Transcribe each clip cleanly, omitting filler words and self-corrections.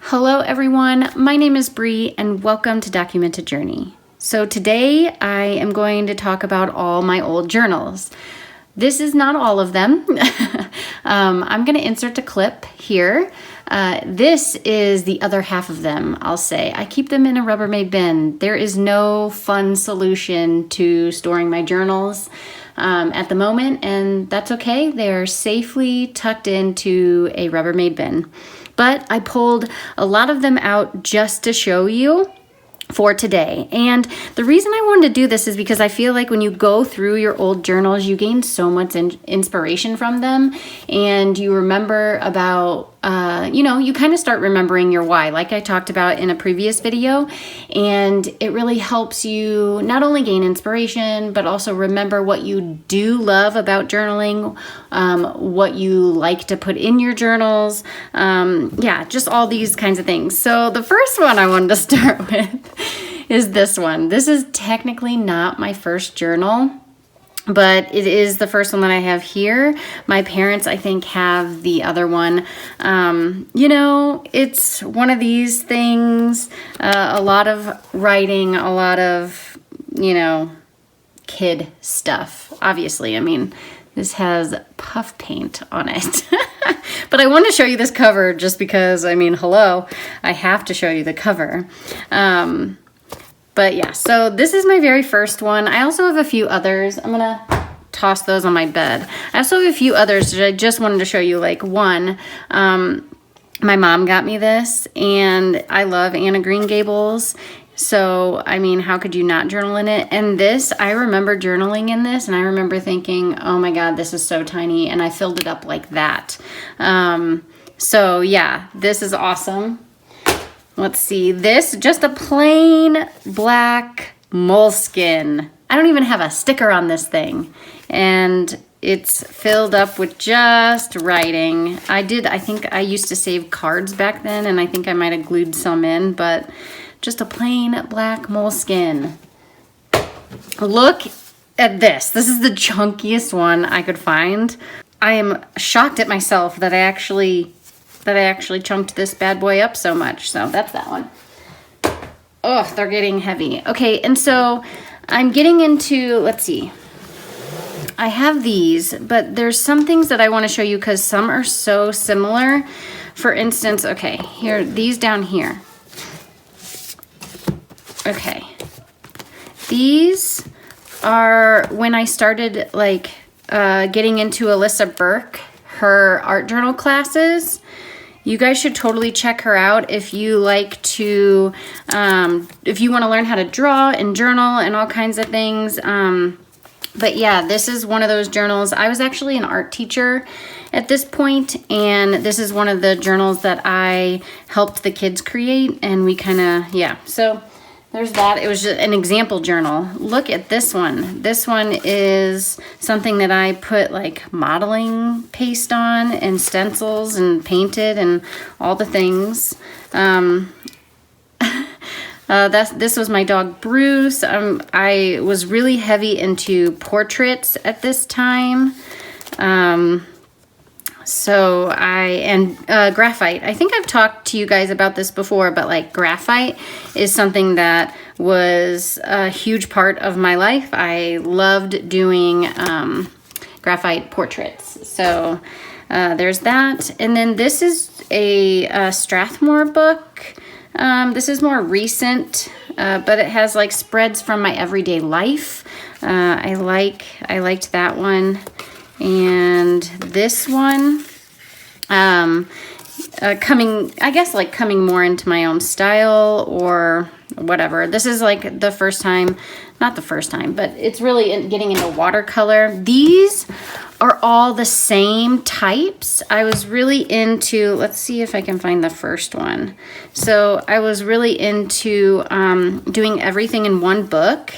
Hello everyone, my name is Bree and welcome to Documented Journey. So today I am going to talk about all my old journals. This is not all of them. I'm going to insert a clip here. This is the other half of them, I'll say. I keep them in a Rubbermaid bin. There is no fun solution to storing my journals at the moment, and that's okay. They're safely tucked into a Rubbermaid bin. But I pulled a lot of them out just to show you for today. And the reason I wanted to do this is because I feel like when you go through your old journals, you gain so much inspiration from them, and you remember about, you kind of start remembering your why, like I talked about in a previous video, and it really helps you not only gain inspiration, but also remember what you do love about journaling, what you like to put in your journals, just all these kinds of things. So the first one I wanted to start with is this one. This is technically not my first journal, but it is the first one that I have here. My parents, I think, have the other one. It's one of these things, a lot of writing, a lot of, kid stuff. Obviously, this has puff paint on it. But I want to show you this cover just because, hello, I have to show you the cover. But yeah, so this is my very first one. I also have a few others. I'm gonna toss those on my bed. I also have a few others that I just wanted to show you. Like one, my mom got me this, and I love Anna Green Gables. So, how could you not journal in it? And this, I remember journaling in this, and I remember thinking, oh my God, this is so tiny, and I filled it up like that. So yeah, this is awesome. Let's see, this, just a plain black moleskin. I don't even have a sticker on this thing. And it's filled up with just writing. I think I used to save cards back then, and I think I might have glued some in, but just a plain black moleskin. Look at this. This is the chunkiest one I could find. I am shocked at myself that I actually chunked this bad boy up so much. So that's that one. Oh, they're getting heavy. Okay, and so I'm getting into, let's see. I have these, but there's some things that I want to show you because some are so similar. For instance, okay, here, these down here. Okay. These are when I started getting into Alyssa Burke, her art journal classes. You guys should totally check her out if you like to, if you want to learn how to draw and journal and all kinds of things. But yeah, this is one of those journals. I was actually an art teacher at this point, and this is one of the journals that I helped the kids create, and we so there's that. It was just an example journal. Look at this one. This one is something that I put modeling paste on and stencils and painted and all the things. This was my dog Bruce. I was really heavy into portraits at this time. Graphite. I think I've talked to you guys about this before, but graphite is something that was a huge part of my life. I loved doing graphite portraits. So there's that. And then this is a Strathmore book. This is more recent, but it has spreads from my everyday life. I liked that one. And this one, coming more into my own style or whatever. This is the first time, not the first time, but it's really getting into watercolor. These are all the same types. I was really into, let's see if I can find the first one. So I was really into doing everything in one book.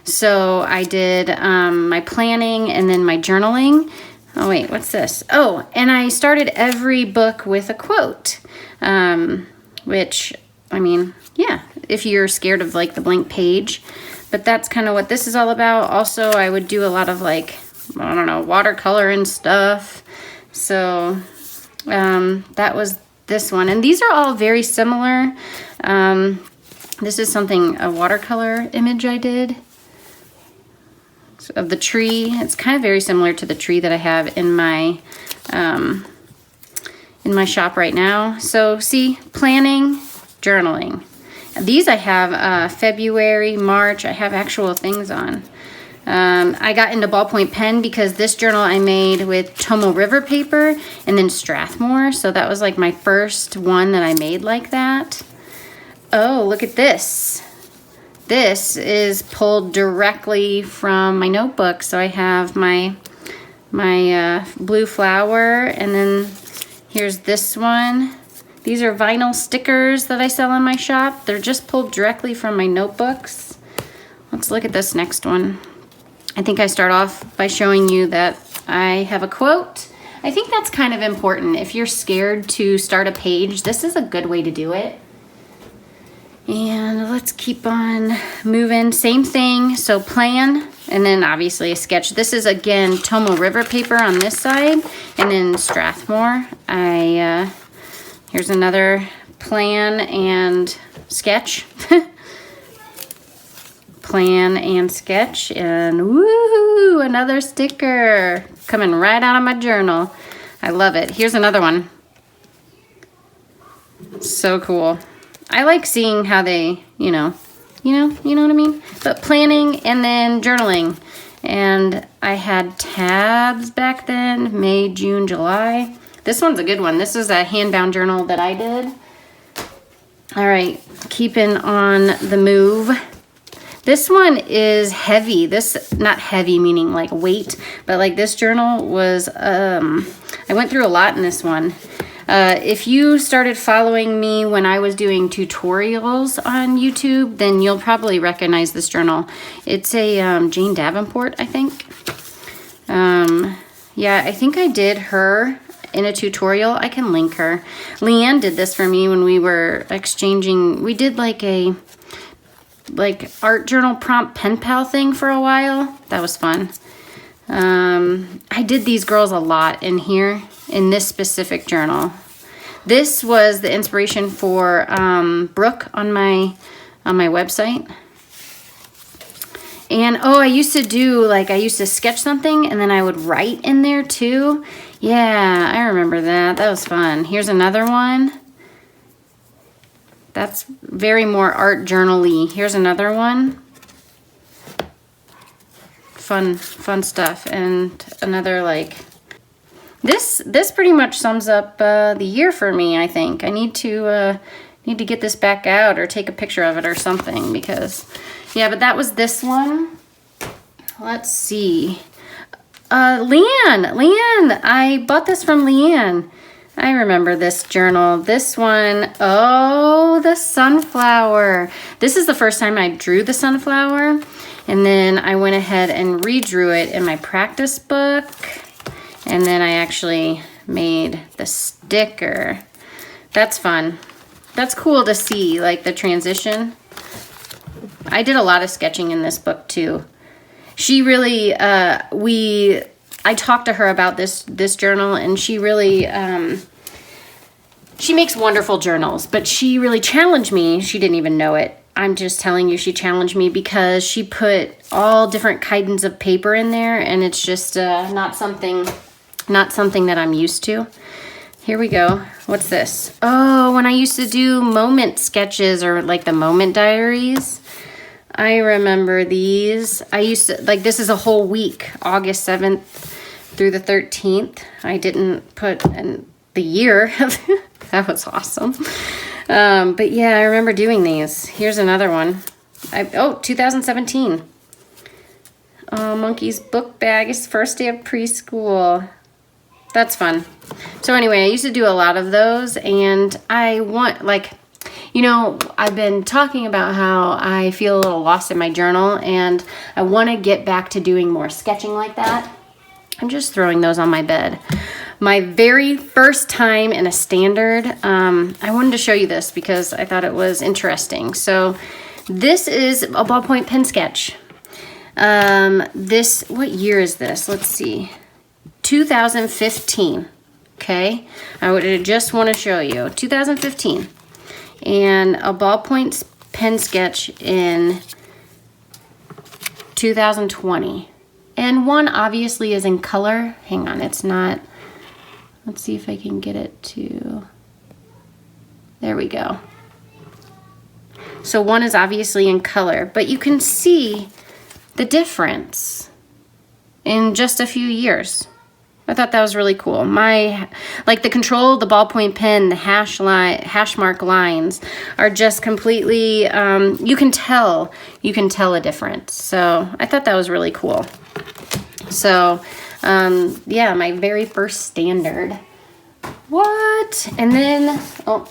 So I did my planning and then my journaling. Oh wait, what's this? Oh, and I started every book with a quote, which, if you're scared of the blank page, but that's kind of what this is all about. Also, I would do a lot of watercolor and stuff. So that was this one. And these are all very similar. This is a watercolor image I did of the tree. It's kind of very similar to the tree that I have in my shop right now. So see, planning, journaling. These I have February, March. I have actual things on. I got into ballpoint pen because this journal I made with Tomo River paper and then Strathmore. So that was like my first one that I made like that. Oh, look at this. This is pulled directly from my notebook. So I have my blue flower, and then here's this one. These are vinyl stickers that I sell in my shop. They're just pulled directly from my notebooks. Let's look at this next one. I think I start off by showing you that I have a quote. I think that's kind of important. If you're scared to start a page, this is a good way to do it. And let's keep on moving. Same thing, so plan, and then obviously a sketch. This is again Tomo River paper on this side, and then Strathmore. Here's another plan and sketch. Plan and sketch, and woohoo, another sticker coming right out of my journal. I love it. Here's another one. So cool. I like seeing how they, you know what I mean? But planning and then journaling. And I had tabs back then, May, June, July. This one's a good one. This is a Handbound journal that I did. All right, keeping on the move. This one is heavy. Not heavy meaning like weight, but like this journal was, I went through a lot in this one. If you started following me when I was doing tutorials on YouTube, then you'll probably recognize this journal. It's a Jane Davenport, I think. Yeah, I think I did her in a tutorial. I can link her. Leanne did this for me when we were exchanging. We did like a art journal prompt pen pal thing for a while. That was fun. I did these girls a lot in here in this specific journal. This was the inspiration for Brooke on my website. And oh, I used to sketch something and then I would write in there too. Yeah, I remember that. That was fun. Here's another one. That's very more art journal-y. Here's another one. Fun stuff. And another this pretty much sums up the year for me, I think. I need to get this back out or take a picture of it or something because, yeah, but that was this one. Let's see. Leanne, I bought this from Leanne. I remember this journal. This one, oh, the sunflower. This is the first time I drew the sunflower. And then I went ahead and redrew it in my practice book. And then I actually made the sticker. That's fun. That's cool to see, like the transition. I did a lot of sketching in this book too. She really, I talked to her about this journal, and she really, she makes wonderful journals, but she really challenged me. She didn't even know it. I'm just telling you, she challenged me because she put all different kinds of paper in there, and it's just not something that I'm used to. Here we go. What's this? Oh, when I used to do moment sketches or like the moment diaries, I remember these. I used to, this is a whole week, August 7th through the 13th. I didn't put in the year. That was awesome. But yeah, I remember doing these. Here's another one. 2017. Oh, Monkey's book bag. It's first day of preschool. That's fun. So anyway, I used to do a lot of those, and I want, I've been talking about how I feel a little lost in my journal, and I want to get back to doing more sketching like that. I'm just throwing those on my bed. My very first time in a standard, I wanted to show you this because I thought it was interesting. So this is a ballpoint pen sketch. What year is this? Let's see. 2015. okay? I would just want to show you. 2015. And a ballpoint pen sketch in 2020. And one obviously is in color. Hang on, it's not. Let's see if I can get it to. There we go. So one is obviously in color, but you can see the difference in just a few years. I thought that was really cool. Like the control of the ballpoint pen, the hash mark lines are just completely, you can tell a difference. So I thought that was really cool. So yeah, my very first standard. What? And then, oh,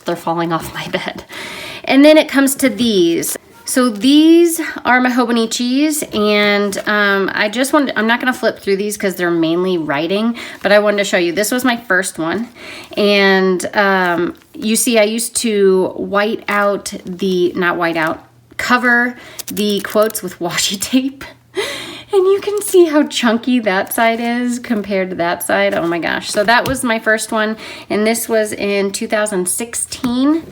they're falling off my bed. And then it comes to these. So these are mahogany cheese, and I'm not gonna flip through these because they're mainly writing, but I wanted to show you. This was my first one. And you see I used to cover the quotes with washi tape. And you can see how chunky that side is compared to that side. Oh my gosh. So that was my first one, and this was in 2016.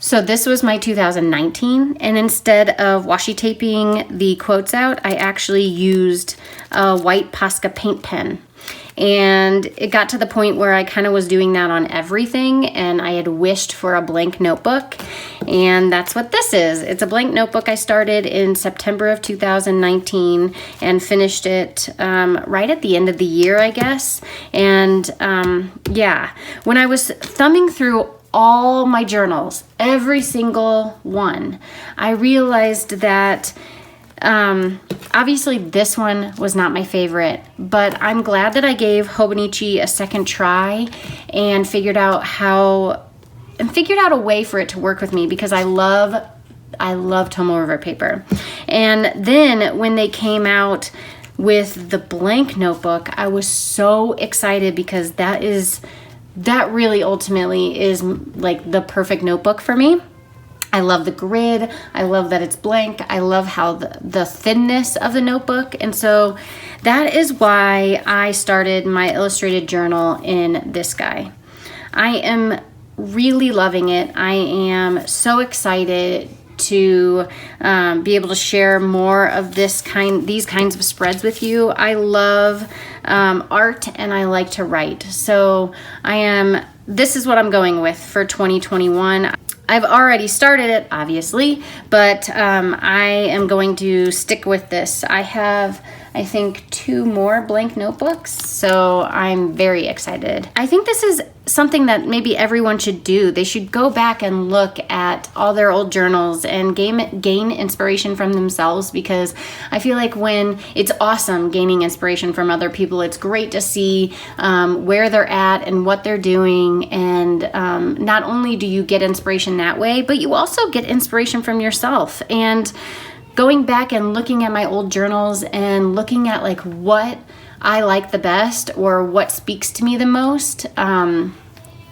So this was my 2019, and instead of washi taping the quotes out, I actually used a white Posca paint pen. And it got to the point where I kind of was doing that on everything, and I had wished for a blank notebook, and that's what this is. It's a blank notebook I started in September of 2019 and finished it right at the end of the year, I guess. And yeah, when I was thumbing through all my journals, every single one, I realized that obviously this one was not my favorite, but I'm glad that I gave Hobonichi a second try and figured out a way for it to work with me, because I love Tomoe River paper. And then when they came out with the blank notebook, I was so excited, because that really ultimately is like the perfect notebook for me. I love the grid. I love that it's blank. I love how the thinness of the notebook. And so that is why I started my illustrated journal in this guy. I am really loving it. I am so excited to be able to share more of these kinds of spreads with you. I love art, and I like to write. So this is what I'm going with for 2021. I've already started it, obviously, but I am going to stick with this. I have, I think, 2 more blank notebooks, so I'm very excited. I think this is something that maybe everyone should do. They should go back and look at all their old journals and gain inspiration from themselves, because I feel like when it's awesome gaining inspiration from other people, it's great to see where they're at and what they're doing. And not only do you get inspiration that way, but you also get inspiration from yourself. And going back and looking at my old journals and looking at like what I like the best or what speaks to me the most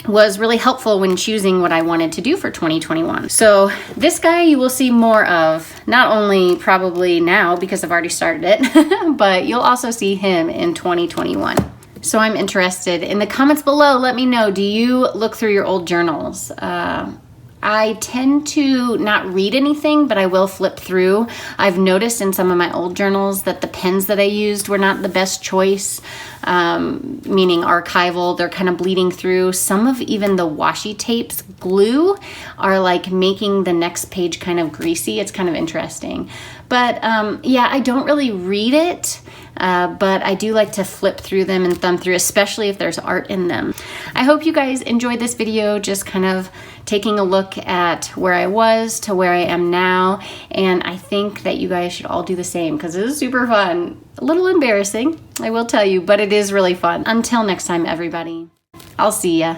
was really helpful when choosing what I wanted to do for 2021. So this guy you will see more of, not only probably now because I've already started it, but you'll also see him in 2021. So I'm interested. In the comments below, let me know, do you look through your old journals? I tend to not read anything, but I will flip through. I've noticed in some of my old journals that the pens that I used were not the best choice, meaning archival. They're kind of bleeding through. Some of even the washi tapes glue are like making the next page kind of greasy. It's kind of interesting. But yeah, I don't really read it. But I do like to flip through them and thumb through, especially if there's art in them. I hope you guys enjoyed this video, just kind of taking a look at where I was to where I am now. And I think that you guys should all do the same, because it is super fun. A little embarrassing, I will tell you, but it is really fun. Until next time, everybody. I'll see ya.